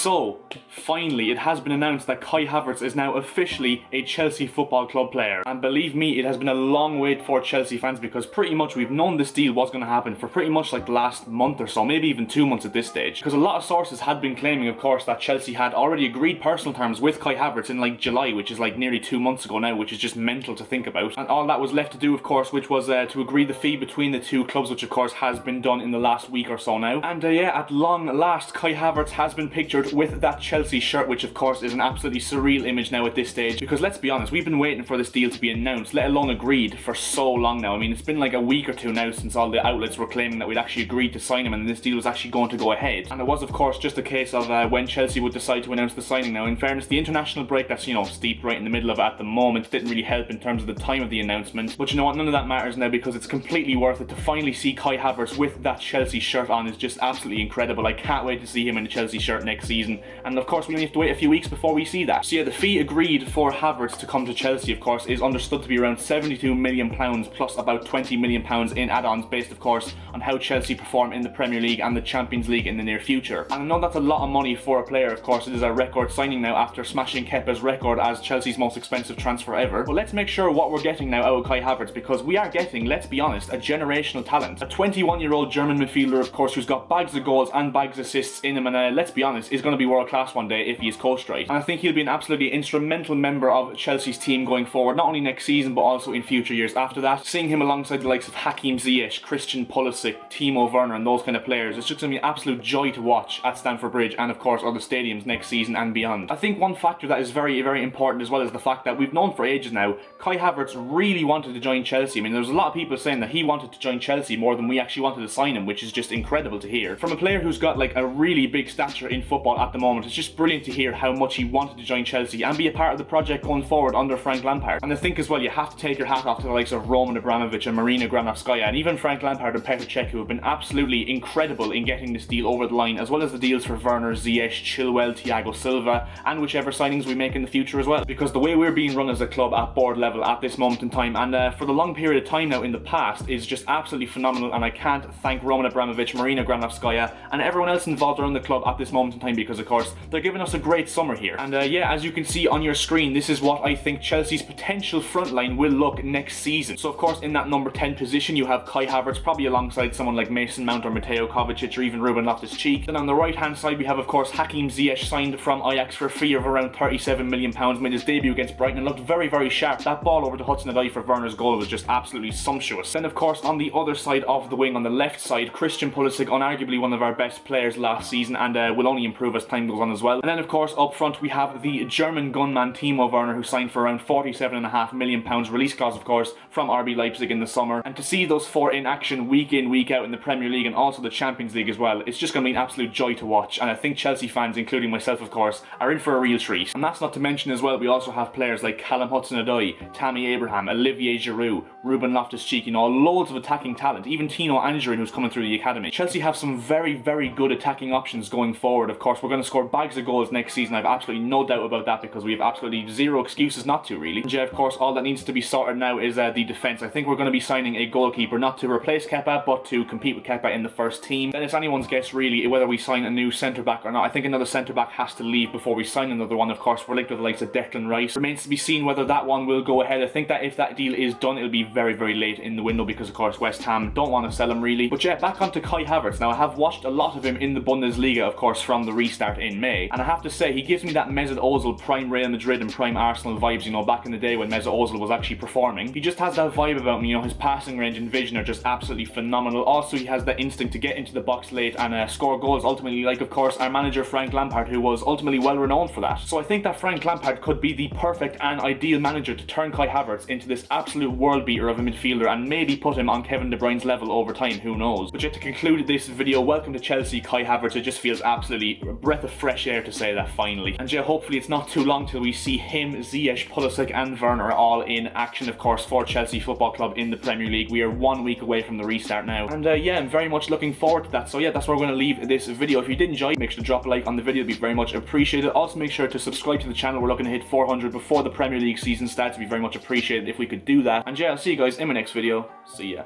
So, finally, it has been announced that Kai Havertz is now officially a Chelsea Football Club player. And believe me, it has been a long wait for Chelsea fans because pretty much we've known this deal was going to happen for pretty much like the last month or so, maybe even 2 months at this stage. Because a lot of sources had been claiming, of course, that Chelsea had already agreed personal terms with Kai Havertz in like July, which is like nearly 2 months ago now, which is just mental to think about. And all that was left to do, of course, which was to agree the fee between the two clubs, which of course has been done in the last week or so now. And yeah, at long last, Kai Havertz has been pictured with that Chelsea shirt, which of course is an absolutely surreal image now at this stage, because let's be honest, we've been waiting for this deal to be announced, let alone agreed, for so long now. I mean, it's been like a week or two now since all the outlets were claiming that we'd actually agreed to sign him and this deal was actually going to go ahead. And it was of course just a case of when Chelsea would decide to announce the signing. Now, in fairness, the international break that's, you know, steeped right in the middle of it at the moment didn't really help in terms of the time of the announcement, but you know what, none of that matters now because it's completely worth it. To finally see Kai Havertz with that Chelsea shirt on is just absolutely incredible. I can't wait to see him in a Chelsea shirt next season, and of course we only have to wait a few weeks before we see that. So yeah, the fee agreed for Havertz to come to Chelsea, of course, is understood to be around £72 million plus about £20 million in add-ons, based of course on how Chelsea perform in the Premier League and the Champions League in the near future. And I know that's a lot of money for a player, of course. It is a record signing now after smashing Kepa's record as Chelsea's most expensive transfer ever. But let's make sure what we're getting now out of Kai Havertz, because we are getting, let's be honest, a generational talent. A 21-year-old German midfielder, of course, who's got bags of goals and bags of assists in him, and let's be honest, is going to be world class one day if he is coached right. And I think he'll be an absolutely instrumental member of Chelsea's team going forward, not only next season but also in future years after that. Seeing him alongside the likes of Hakim Ziyech, Christian Pulisic, Timo Werner and those kind of players, it's just going to be an absolute joy to watch at Stamford Bridge and of course other stadiums next season and beyond. I think one factor that is very, very important as well is the fact that we've known for ages now, Kai Havertz really wanted to join Chelsea. I mean, there's a lot of people saying that he wanted to join Chelsea more than we actually wanted to sign him, which is just incredible to hear. From a player who's got like a really big stature in football at the moment, it's just brilliant to hear how much he wanted to join Chelsea and be a part of the project going forward under Frank Lampard. And I think as well, you have to take your hat off to the likes of Roman Abramovich and Marina Granovskaya and even Frank Lampard and Petr Cech, who have been absolutely incredible in getting this deal over the line, as well as the deals for Werner, Ziyech, Chilwell, Thiago Silva and whichever signings we make in the future as well. Because the way we're being run as a club at board level at this moment in time, and for the long period of time now in the past, is just absolutely phenomenal, and I can't thank Roman Abramovich, Marina Granovskaya and everyone else involved around the club at this moment in time, because of course they're giving us a great summer here. And yeah, as you can see on your screen, this is what I think Chelsea's potential front line will look next season. So of course in that number 10 position you have Kai Havertz, probably alongside someone like Mason Mount or Mateo Kovacic or even Ruben Loftus-Cheek. Then on the right hand side we have of course Hakim Ziyech, signed from Ajax for a fee of around £37 million, made his debut against Brighton and looked very, very sharp. That ball over to Hudson-Odoi for Werner's goal was just absolutely sumptuous. Then of course on the other side of the wing, on the left side, Christian Pulisic, unarguably one of our best players last season and will only improve as time goes on as well. And then of course up front we have the German gunman Timo Werner, who signed for around £47.5 million, release clause of course from RB Leipzig in the summer. And to see those four in action week in, week out in the Premier League and also the Champions League as well, it's just going to be an absolute joy to watch, and I think Chelsea fans, including myself of course, are in for a real treat. And that's not to mention as well, we also have players like Callum Hudson-Odoi, Tammy Abraham, Olivier Giroud, Ruben Loftus-Cheek, you know, loads of attacking talent, even Tino Angerin who's coming through the academy. Chelsea have some very, very good attacking options going forward. Of course we're going to score bags of goals next season, I've absolutely no doubt about that, because we have absolutely zero excuses not to, really. And yeah, of course all that needs to be sorted now is the defence. I think we're going to be signing a goalkeeper, not to replace Kepa but to compete with Kepa in the first team. Then it's anyone's guess really whether we sign a new centre back or not. I think another centre back has to leave before we sign another one. Of course we're linked with the likes of Declan Rice. Remains to be seen whether that one will go ahead. I think that if that deal is done, it'll be very, very late in the window, because of course West Ham don't want to sell him really. But yeah, back onto Kai Havertz. Now I have watched a lot of him in the Bundesliga, of course, from the restart in May, and I have to say he gives me that Mesut Ozil prime Real Madrid and prime Arsenal vibes, you know, back in the day when Mesut Ozil was actually performing. He just has that vibe about him, you know, his passing range and vision are just absolutely phenomenal. Also he has that instinct to get into the box late and score goals ultimately, like of course our manager Frank Lampard, who was ultimately well renowned for that. So I think that Frank Lampard could be the perfect and ideal manager to turn Kai Havertz into this absolute world beater of a midfielder and maybe put him on Kevin De Bruyne's level over time, who knows. But yet to conclude this video, welcome to Chelsea, Kai Havertz. It just feels absolutely a breath of fresh air to say that finally. And yeah, hopefully it's not too long till we see him, Ziyech, Pulisic and Werner all in action, of course, for Chelsea Football Club in the Premier League. We are 1 week away from the restart now, and yeah, I'm very much looking forward to that. So yeah, that's where we're going to leave this video. If you did enjoy, make sure to drop a like on the video, it'd be very much appreciated. Also make sure to subscribe to the channel. We're looking to hit 400 before the Premier League season starts. It'd be very much appreciated if we could do that. And yeah, I'll see you guys in my next video. See ya.